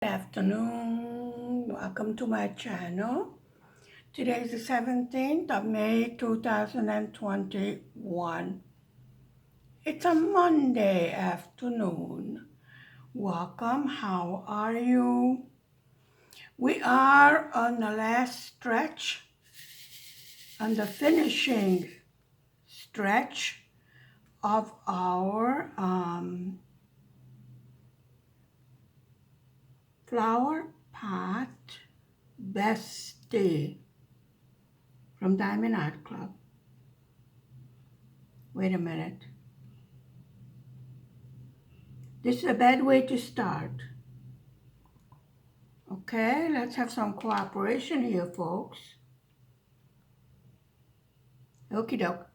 Good afternoon. Welcome to my channel. Today is the 17th of May 2021. It's a Monday afternoon. Welcome. How are you? We are on the last stretch, on the finishing stretch of our Flowerpot Bestie from Diamond Art Club. Wait a minute. This is a bad way to start. Okay, let's have some cooperation here, folks. Okie doke.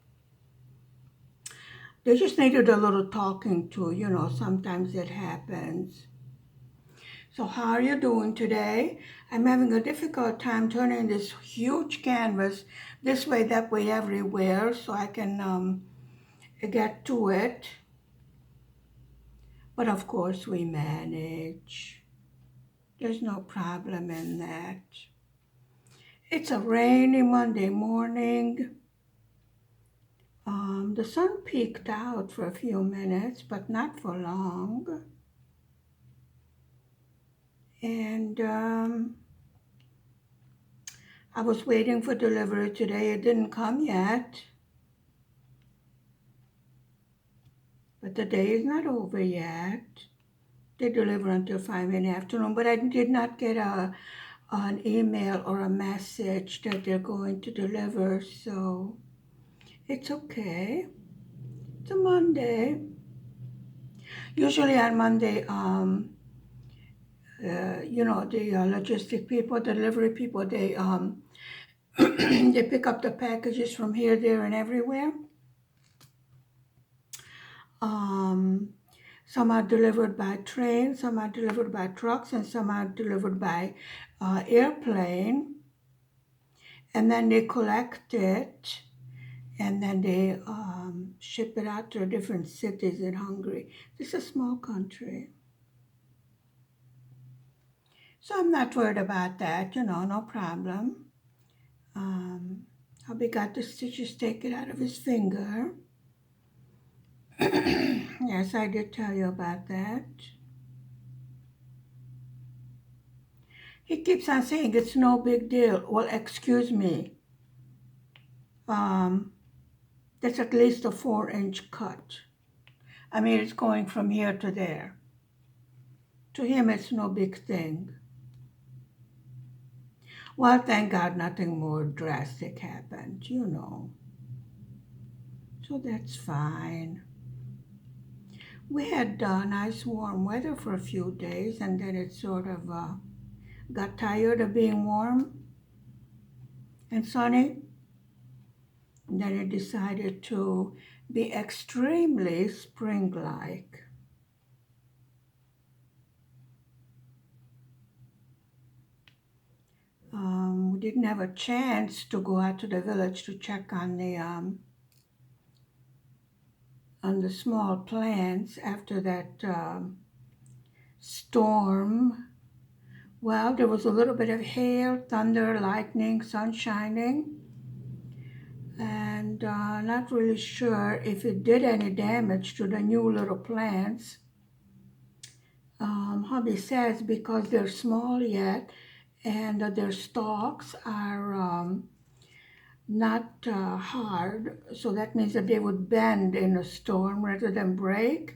They just needed a little talking to, sometimes it happens. So how are you doing today? I'm having a difficult time turning this huge canvas this way, that way, everywhere, so I can get to it. But of course we manage. There's no problem in that. It's a rainy Monday morning. The sun peeked out for a few minutes, but not for long. And I was waiting for delivery today. It didn't come yet. But the day is not over yet. They deliver until 5 in the afternoon, but I did not get an email or a message that they're going to deliver, so it's okay. It's a Monday. Usually on Monday, the logistic people, delivery people, they they pick up the packages from here, there, and everywhere. Some are delivered by train, some are delivered by trucks, and some are delivered by airplane. And then they collect it, and then they ship it out to different cities in Hungary. This is a small country. So I'm not worried about that, no problem. Hubby got the stitches taken out of his finger. Yes, I did tell you about that. He keeps on saying it's no big deal. Well, excuse me. That's at least a 4-inch cut. I mean, it's going from here to there. To him, it's no big thing. Well, thank God nothing more drastic happened, So that's fine. We had nice warm weather for a few days, and then it sort of got tired of being warm and sunny. And then it decided to be extremely spring-like. We didn't have a chance to go out to the village to check on the small plants after that storm. Well, there was a little bit of hail, thunder, lightning, sun shining, and not really sure if it did any damage to the new little plants. Hubby says because they're small yet and their stalks are not hard, so that means that they would bend in a storm rather than break.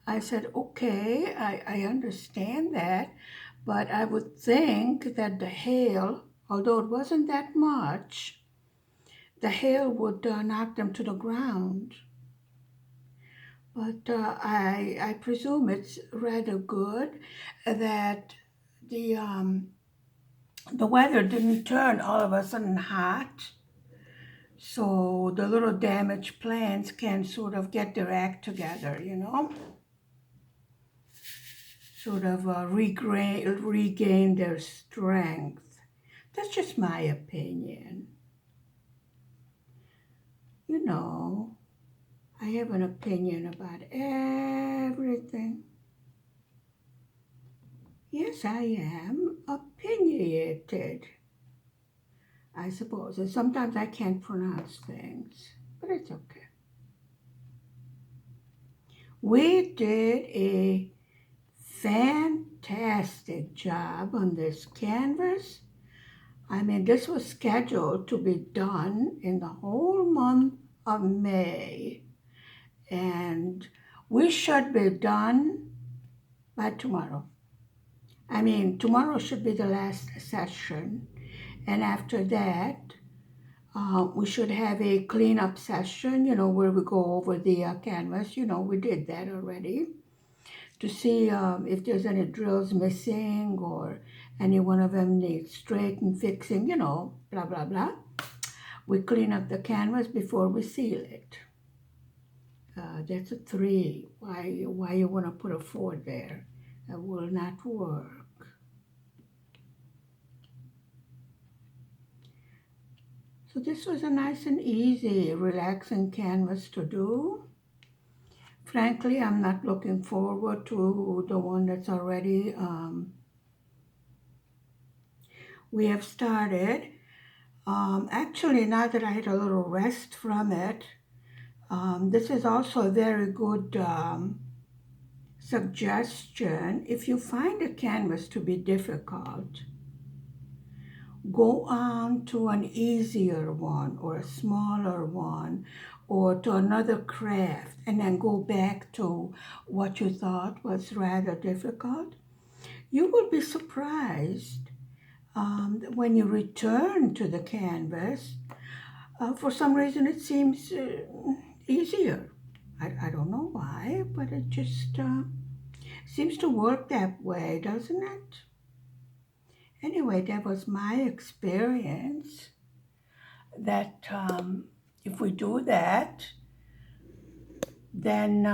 I said, okay, I understand that, but I would think that the hail, although it wasn't that much, the hail would knock them to the ground. But I presume it's rather good that the weather didn't turn all of a sudden hot, so the little damaged plants can sort of get their act together, sort of regain their strength. That's just my opinion. I have an opinion about everything. Yes, I am opinionated, I suppose. And sometimes I can't pronounce things, but it's okay. We did a fantastic job on this canvas. I mean, this was scheduled to be done in the whole month of May, and we should be done by tomorrow. I mean, tomorrow should be the last session, and after that, we should have a cleanup session, where we go over the canvas. We did that already to see if there's any drills missing or any one of them needs straighten, fixing, blah, blah, blah. We clean up the canvas before we seal it. That's a 3. Why you want to put a 4 there? That will not work. So this was a nice and easy, relaxing canvas to do. Frankly, I'm not looking forward to the one that's already we have started. Actually, now that I had a little rest from it, this is also a very good suggestion. If you find a canvas to be difficult, go on to an easier one or a smaller one or to another craft and then go back to what you thought was rather difficult. You will be surprised when you return to the canvas. For some reason, it seems easier. I don't know why, but it just seems to work that way, doesn't it? Anyway, that was my experience that if we do that, then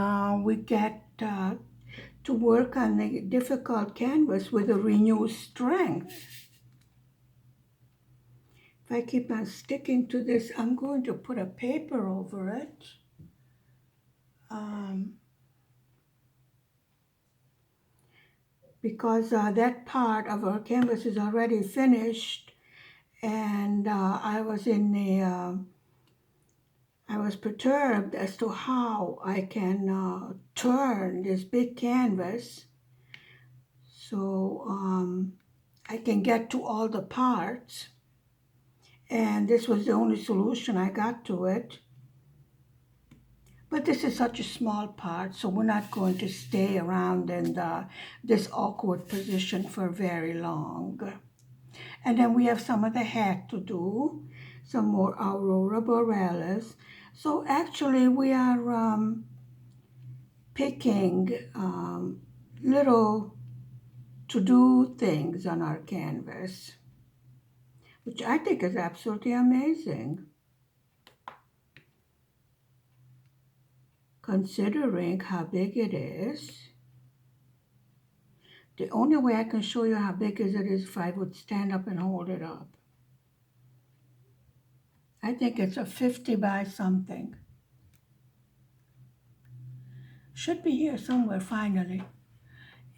we get to work on the difficult canvas with a renewed strength. If I keep on sticking to this, I'm going to put a paper over it. Because that part of our canvas is already finished, and I was perturbed as to how I can turn this big canvas so I can get to all the parts. And this was the only solution I got to it. But this is such a small part, so we're not going to stay around in this awkward position for very long. And then we have some of the hat to do, some more Aurora Borealis. So actually we are picking little to-do things on our canvas, which I think is absolutely amazing, considering how big it is. The only way I can show you how big it is if I would stand up and hold it up. I think it's a 50 by something. Should be here somewhere finally.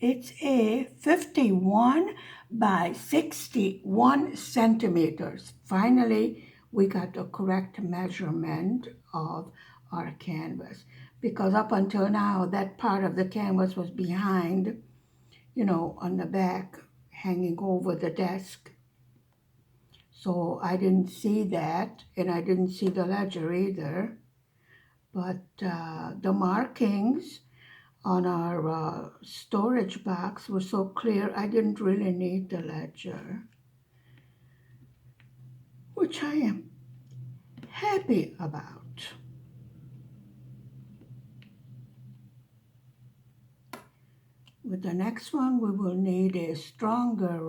It's a 51 by 61 centimeters. Finally, we got the correct measurement of our canvas, because up until now, that part of the canvas was behind, on the back, hanging over the desk. So I didn't see that, and I didn't see the ledger either. But the markings on our storage box were so clear, I didn't really need the ledger, which I am happy about. With the next one, we will need a stronger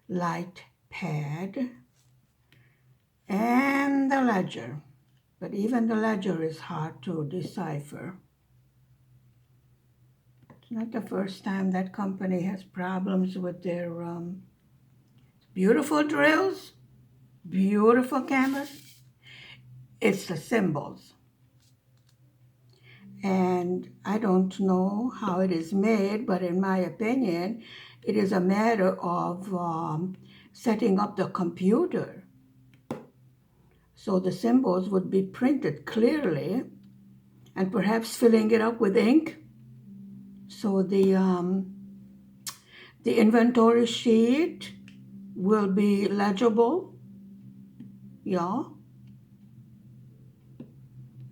light pad and the ledger. But even the ledger is hard to decipher. It's not the first time that company has problems with their beautiful drills, beautiful canvas. It's the symbols. And I don't know how it is made, but in my opinion, it is a matter of setting up the computer. So the symbols would be printed clearly and perhaps filling it up with ink. So the inventory sheet will be legible. Yeah,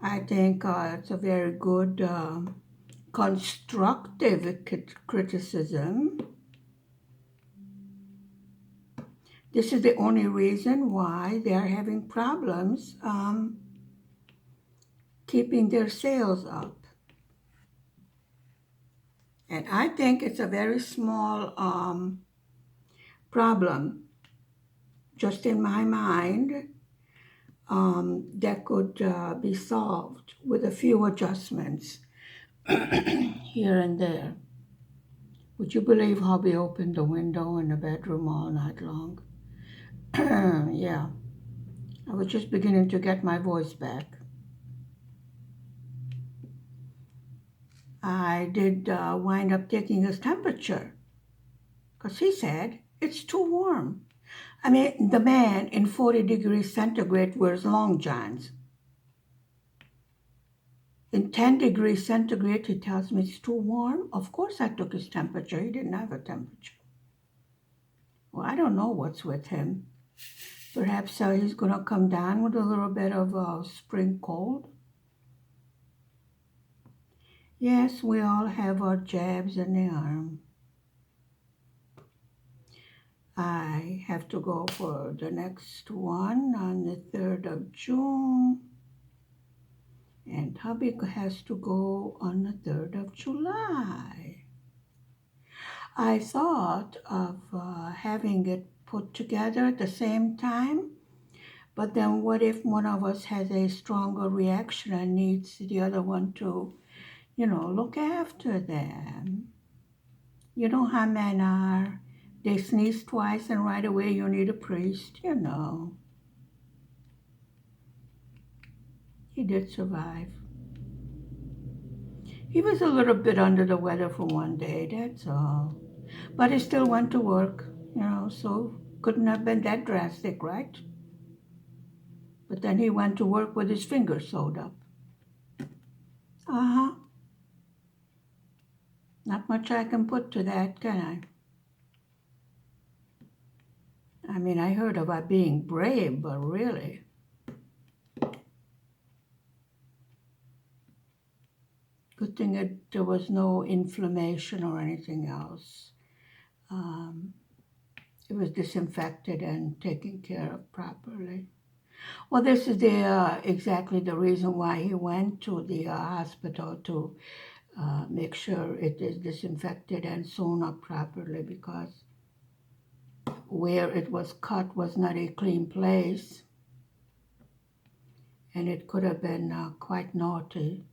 I think it's a very good constructive criticism. This is the only reason why they are having problems keeping their sales up. And I think it's a very small problem, just in my mind, that could be solved with a few adjustments here and there. Would you believe hubby opened the window in the bedroom all night long? Yeah, I was just beginning to get my voice back. I did wind up taking his temperature because he said it's too warm. I mean, the man in 40 degrees centigrade wears long johns. In 10 degrees centigrade, he tells me it's too warm. Of course, I took his temperature. He didn't have a temperature. Well, I don't know what's with him. Perhaps he's going to come down with a little bit of spring cold. Yes, we all have our jabs in the arm. I have to go for the next one on the 3rd of June. And hubby has to go on the 3rd of July. I thought of having it put together at the same time, but then what if one of us has a stronger reaction and needs the other one to, look after them? You know how men are. They sneeze twice and right away you need a priest. He did survive. He was a little bit under the weather for one day, that's all. But he still went to work, so couldn't have been that drastic, right? But then he went to work with his fingers sewed up. Uh-huh. Not much I can put to that, can I? I mean, I heard about being brave, but really. Good thing there was no inflammation or anything else. Um, it was disinfected and taken care of properly. Well, this is exactly the reason why he went to the hospital to make sure it is disinfected and sewn up properly, because where it was cut was not a clean place and it could have been quite naughty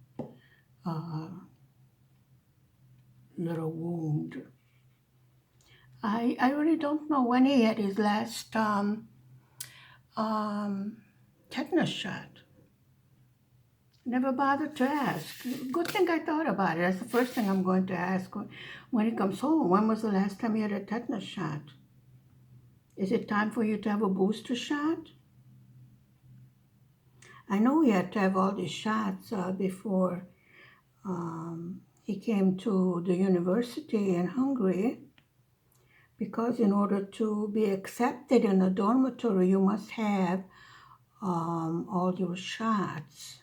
little wound. I really don't know when he had his last um, tetanus shot. Never bothered to ask. Good thing I thought about it. That's the first thing I'm going to ask when he comes home. When was the last time you had a tetanus shot? Is it time for you to have a booster shot? I know he had to have all these shots before he came to the university in Hungary, because in order to be accepted in a dormitory, you must have all your shots.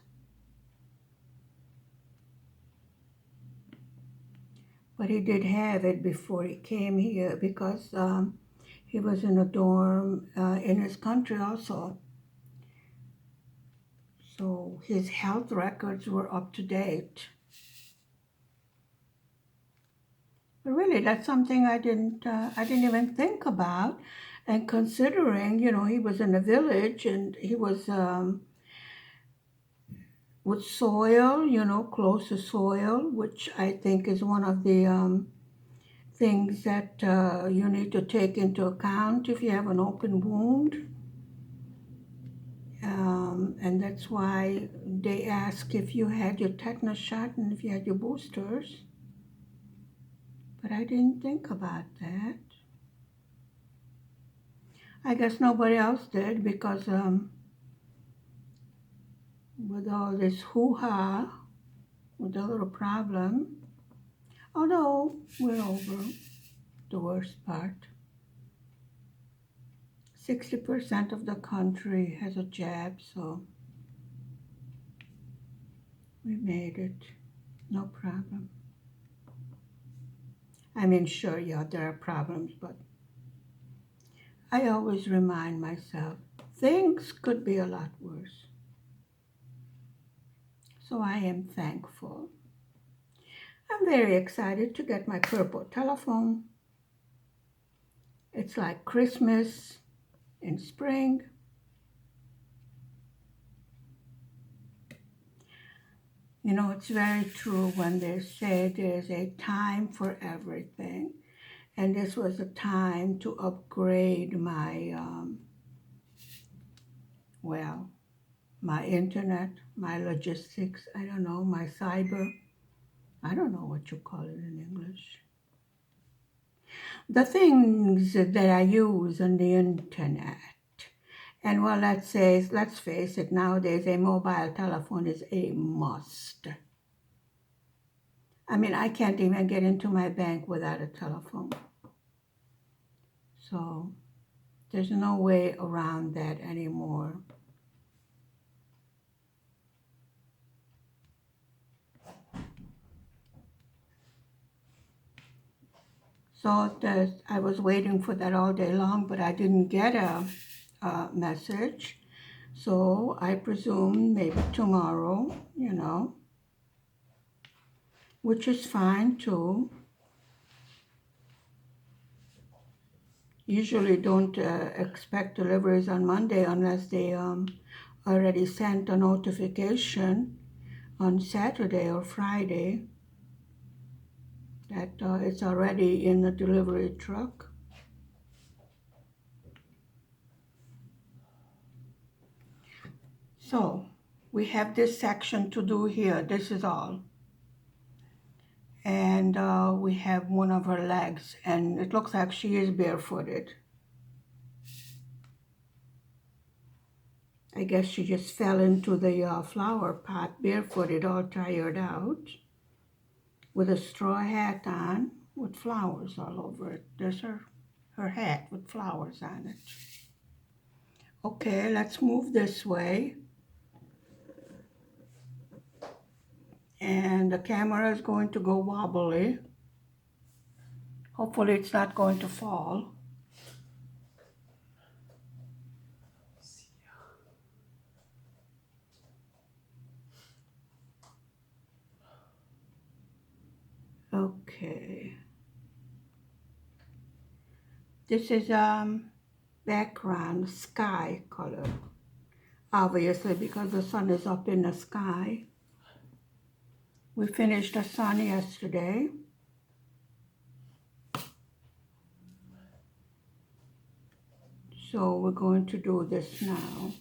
But he did have it before he came here, because he was in a dorm in his country also. So his health records were up to date. But really, that's something I didn't even think about. And considering, he was in a village and he was with soil, close to soil, which I think is one of the things that you need to take into account if you have an open wound. And that's why they ask if you had your tetanus shot and if you had your boosters. But I didn't think about that. I guess nobody else did because with all this hoo-ha, with the little problem, although we're over the worst part. 60% of the country has a jab, so we made it. No problem. I mean, sure, yeah, there are problems, but I always remind myself things could be a lot worse. So I am thankful. I'm very excited to get my purple telephone. It's like Christmas in spring. You know, it's very true when they say there's a time for everything. And this was a time to upgrade my, well, my internet, my logistics, I don't know, my cyber. I don't know what you call it in English. The things that I use on the internet. And well, let's face it, nowadays a mobile telephone is a must. I mean, I can't even get into my bank without a telephone. So there's no way around that anymore. So I was waiting for that all day long, but I didn't get a message. So I presume maybe tomorrow, which is fine too. Usually don't expect deliveries on Monday unless they already sent a notification on Saturday or Friday that it's already in the delivery truck. So we have this section to do here. This is all. And we have one of her legs, and it looks like she is barefooted. I guess she just fell into the flower pot barefooted, all tired out, with a straw hat on with flowers all over it. There's her hat with flowers on it. Okay, let's move this way. And the camera is going to go wobbly. Hopefully it's not going to fall. Okay. This is background sky color. Obviously because the sun is up in the sky. We finished the sun yesterday. So we're going to do this now.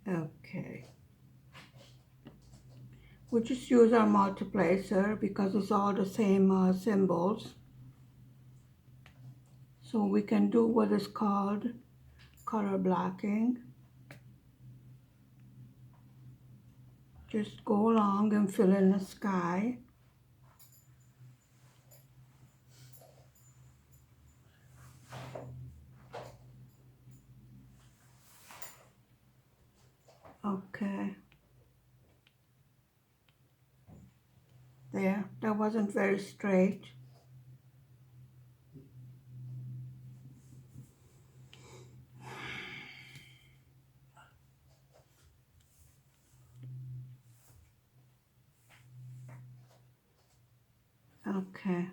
Okay. We just use our multiplacer because it's all the same symbols. So we can do what is called color blocking. Just go along and fill in the sky. Okay. There, that wasn't very straight. Okay.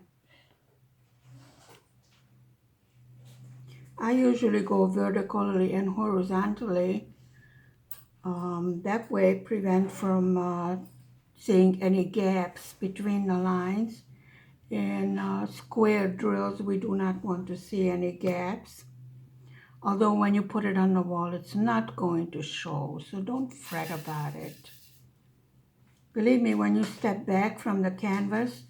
I usually go vertically and horizontally That way prevent from seeing any gaps between the lines. In square drills, we do not want to see any gaps. Although when you put it on the wall, it's not going to show, so don't fret about it. Believe me, when you step back from the canvas,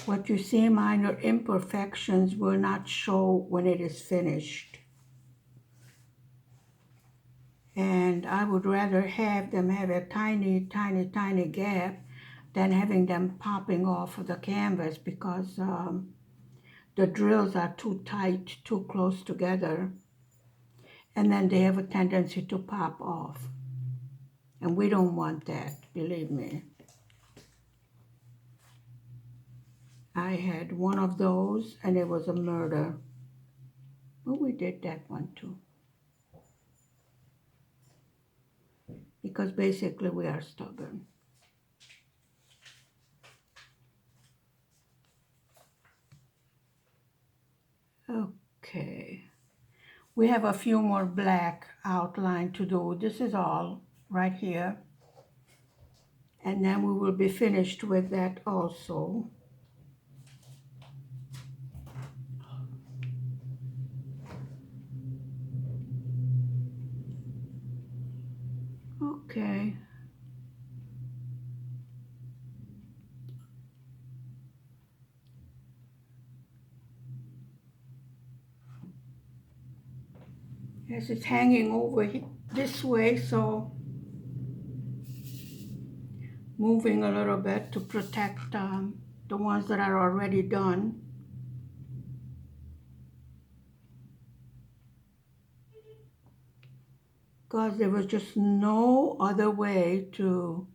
what you see minor imperfections will not show when it is finished. And I would rather have them have a tiny, tiny, tiny gap than having them popping off of the canvas because the drills are too tight, too close together, and then they have a tendency to pop off. And we don't want that, believe me. I had one of those and it was a murder. But we did that one too. Because basically we are stubborn. Okay. We have a few more black outline to do. This is all right here. And then we will be finished with that also. Okay. Yes, it's hanging over this way, so moving a little bit to protect the ones that are already done. Because there was just no other way to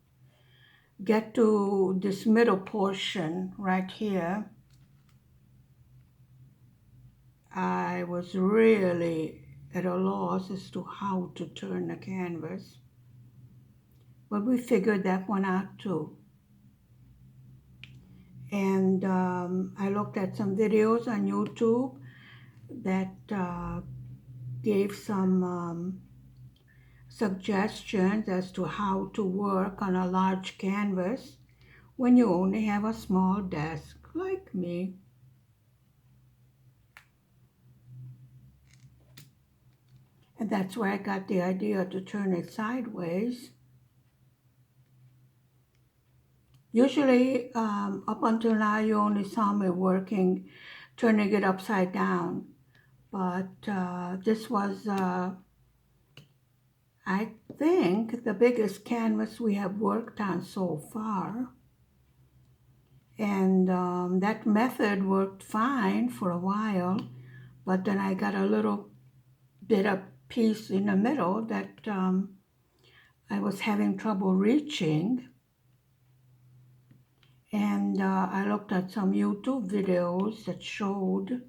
get to this middle portion right here. I was really at a loss as to how to turn the canvas. But we figured that one out too. And I looked at some videos on YouTube that gave some suggestions as to how to work on a large canvas when you only have a small desk like me. And that's where I got the idea to turn it sideways. Usually, up until now, you only saw me working, turning it upside down. But this was, I think, the biggest canvas we have worked on so far. And that method worked fine for a while, but then I got a little bit of piece in the middle that I was having trouble reaching. And I looked at some YouTube videos that showed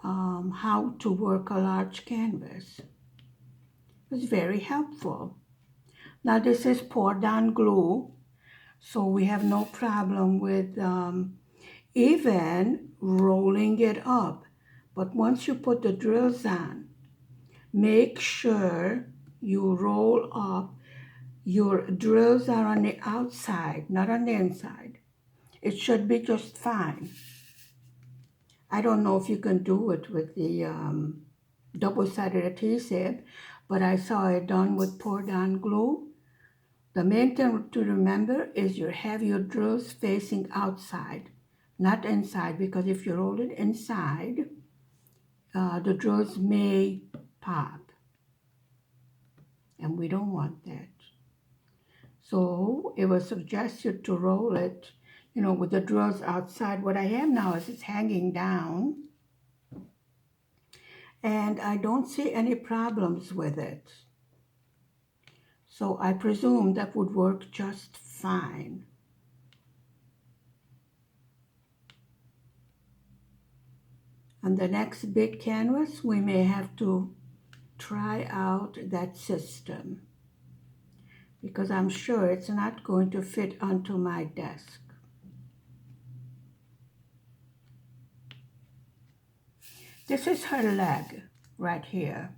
how to work a large canvas. It was very helpful. Now this is poured down glue, so we have no problem with even rolling it up. But once you put the drills on, make sure you roll up. Your drills are on the outside, not on the inside. It should be just fine. I don't know if you can do it with the double-sided adhesive, but I saw it done with pour-down glue. The main thing to remember is you have your drills facing outside, not inside, because if you roll it inside, the drills may pop, and we don't want that. So it was suggested to roll it, with the drills outside. What I have now is it's hanging down, and I don't see any problems with it. So I presume that would work just fine. On the next big canvas, we may have to try out that system because I'm sure it's not going to fit onto my desk. This is her leg right here.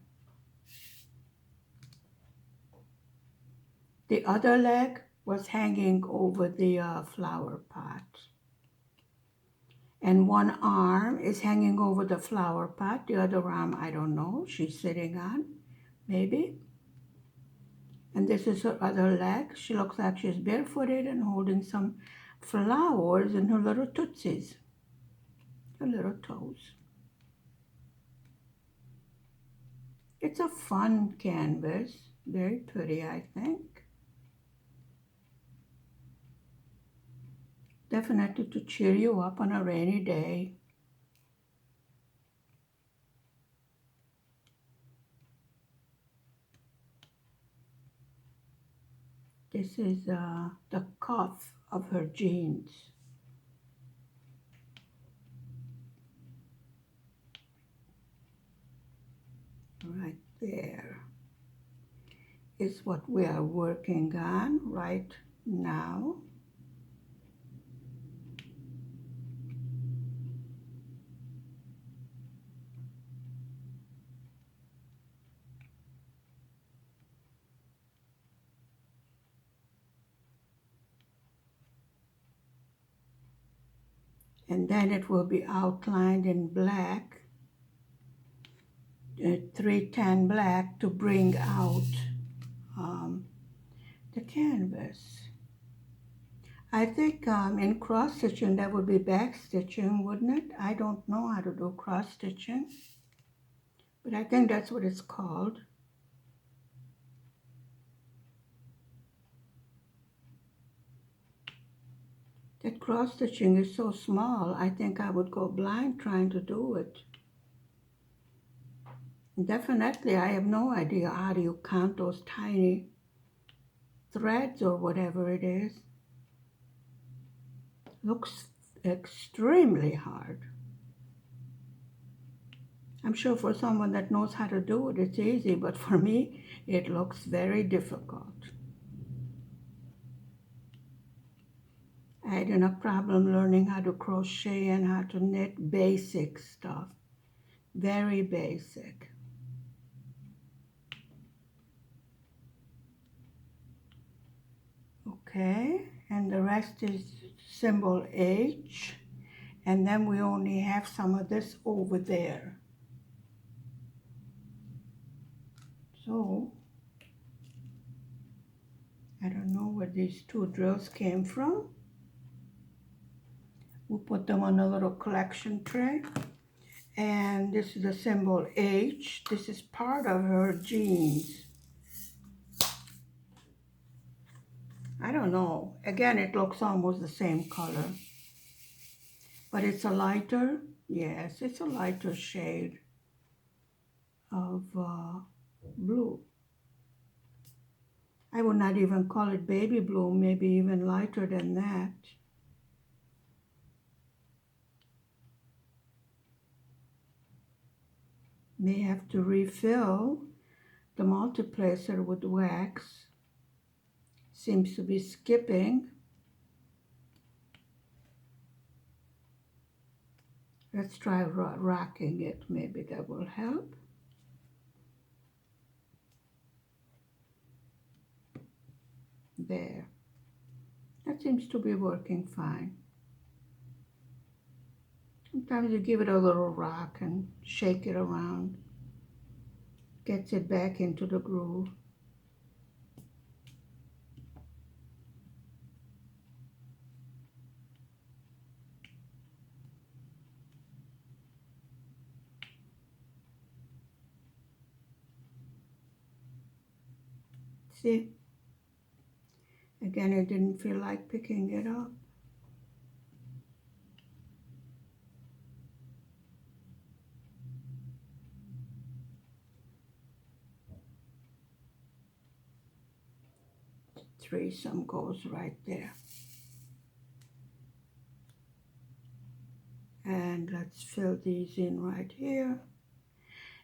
The other leg was hanging over the flower pot. And one arm is hanging over the flower pot. The other arm, I don't know, she's sitting on, maybe. And this is her other leg. She looks like she's barefooted and holding some flowers in her little tootsies, her little toes. It's a fun canvas, very pretty, I think. Definitely to cheer you up on a rainy day. This is the cuff of her jeans. Right there is what we are working on right now. And then it will be outlined in black, 310 black, to bring out the canvas. I think in cross stitching that would be back stitching, wouldn't it? I don't know how to do cross stitching, but I think that's what it's called. That cross stitching is so small, I think I would go blind trying to do it. Definitely, I have no idea how do you count those tiny threads or whatever it is. Looks extremely hard. I'm sure for someone that knows how to do it, it's easy, but for me, it looks very difficult. I had enough problem learning how to crochet and how to knit basic stuff. Very basic. Okay, and the rest is symbol H. And then we only have some of this over there. So, I don't know where these two drills came from. We'll put them on a little collection tray. And this is the symbol H. This is part of her jeans. I don't know. Again, it looks almost the same color. But it's a lighter, yes, it's a lighter shade of blue. I would not even call it baby blue, maybe even lighter than that. May have to refill the multiplacer with wax. Seems to be skipping. Let's try rocking it, maybe that will help. There. That seems to be working fine. Sometimes you give it a little rock and shake it around. Gets it back into the groove. See? Again, I didn't feel like picking it up. Threesome goes right there. And let's fill these in right here.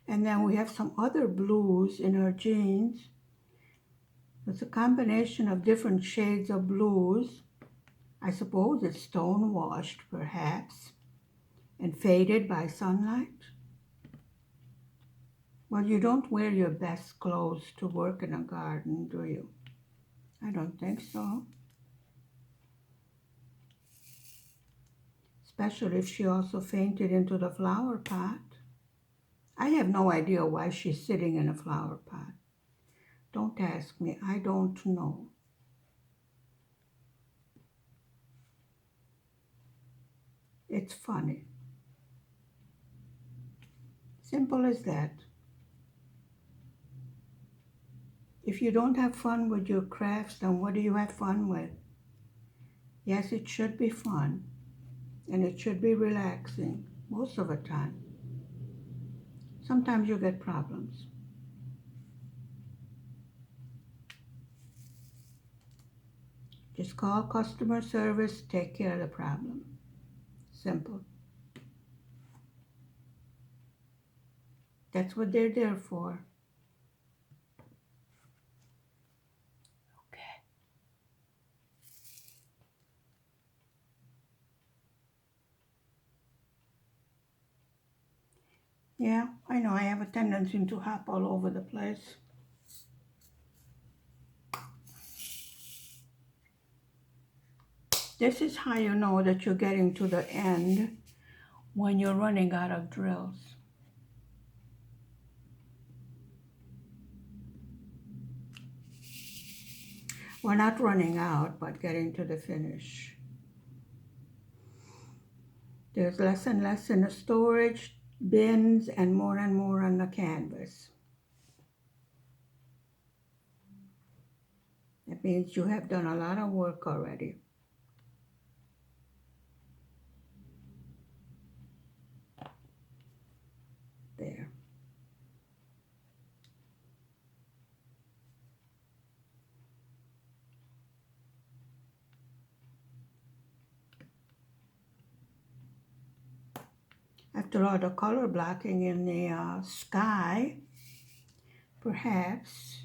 And then we have some other blues in her jeans. It's a combination of different shades of blues. I suppose it's stone washed perhaps and faded by sunlight. Well, you don't wear your best clothes to work in a garden, do you? I don't think so. Especially if she also fainted into the flower pot. I have no idea why she's sitting in a flower pot. Don't ask me. I don't know. It's funny. Simple as that. If you don't have fun with your crafts, then what do you have fun with? Yes, it should be fun and it should be relaxing most of the time. Sometimes you get problems. Just call customer service, take care of the problem. Simple. That's what they're there for. Okay. Yeah, I know I have a tendency to hop all over the place. This is how you know that you're getting to the end when you're running out of drills. We're not running out, but getting to the finish. There's less and less in the storage bins and more on the canvas. That means you have done a lot of work already. There. After all the color blocking in the sky, perhaps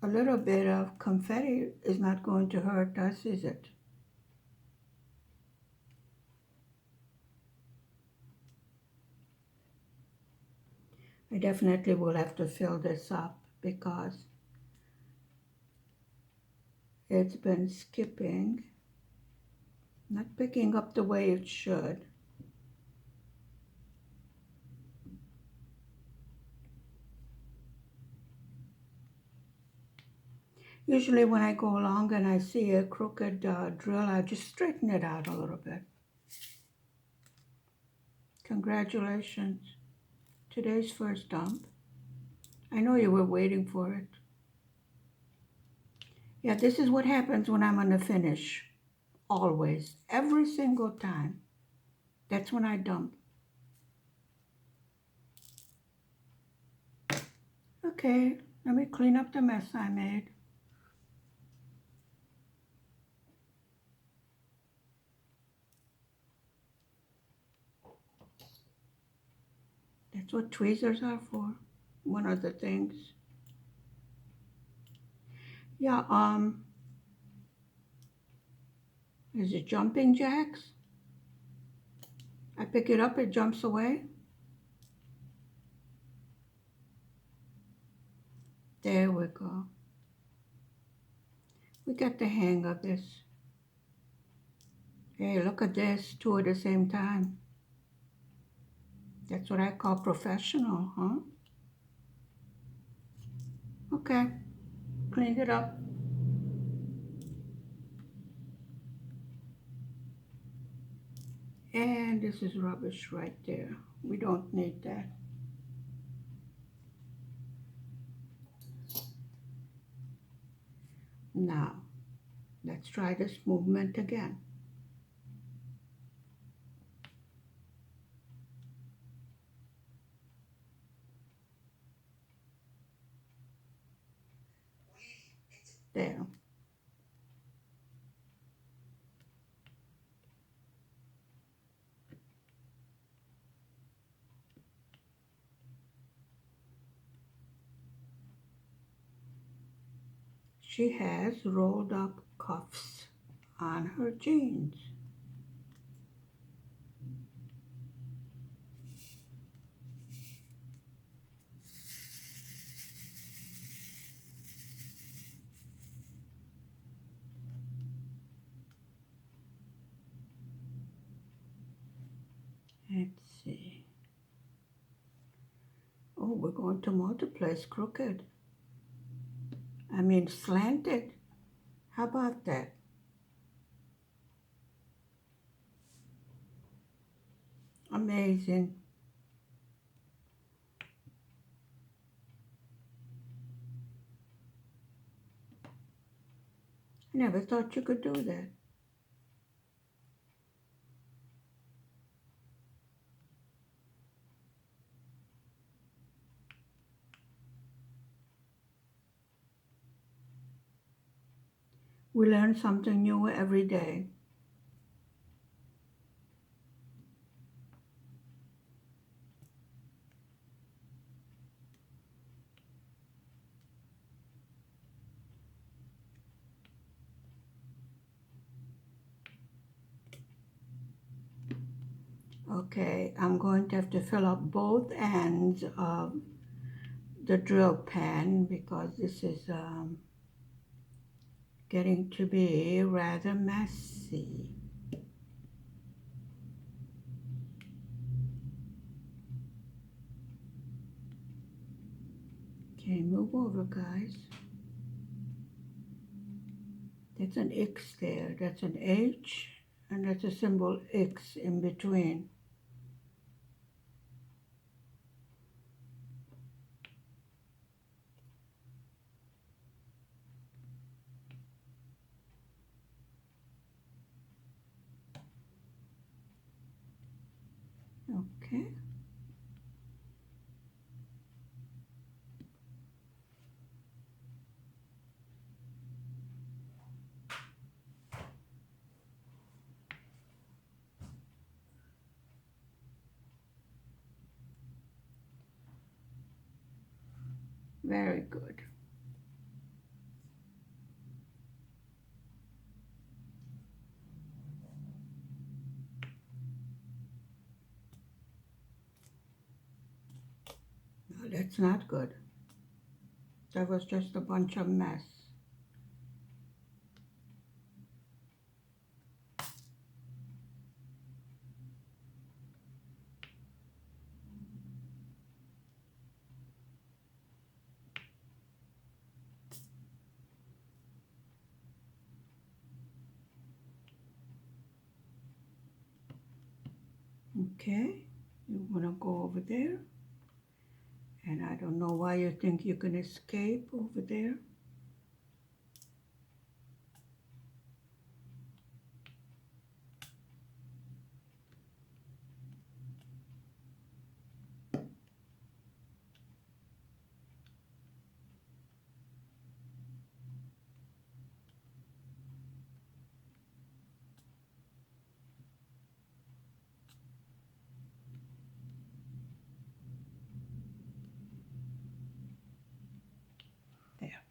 a little bit of confetti is not going to hurt us, is it? I definitely will have to fill this up because it's been skipping, not picking up the way it should. Usually when I go along and I see a crooked drill, I just straighten it out a little bit. Congratulations. Today's first dump. I know you were waiting for it. Yeah, this is what happens when I'm on the finish. Always. Every single time. That's when I dump. Okay, let me clean up the mess I made. That's what tweezers are for. One of the things. Yeah, is it jumping jacks? I pick it up, it jumps away. There we go. We got the hang of this. Hey, look at this, two at the same time. That's what I call professional, huh? Okay, cleaned it up. And this is rubbish right there. We don't need that. Now, let's try this movement again. There. She has rolled up cuffs on her jeans. Let's see. Oh, we're going to multiply crooked. I mean slanted. How about that? Amazing. I never thought you could do that. We learn something new every day. Okay, I'm going to have to fill up both ends of the drill pan because this is getting to be rather messy. Okay, move over, guys. That's an X there. That's an H, and that's a symbol X in between. Okay. Very good. No, that's not good. That was just a bunch of mess. Okay, you want to go over there. And I don't know why you think you can escape over there. There.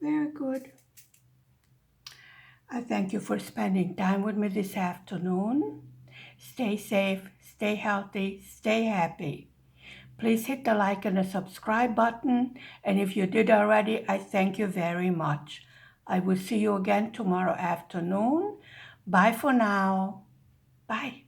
Very good. I thank you for spending time with me this afternoon. Stay safe, stay healthy, stay happy. Please hit the like and the subscribe button. And if you did already, I thank you very much. I will see you again tomorrow afternoon. Bye for now. Bye.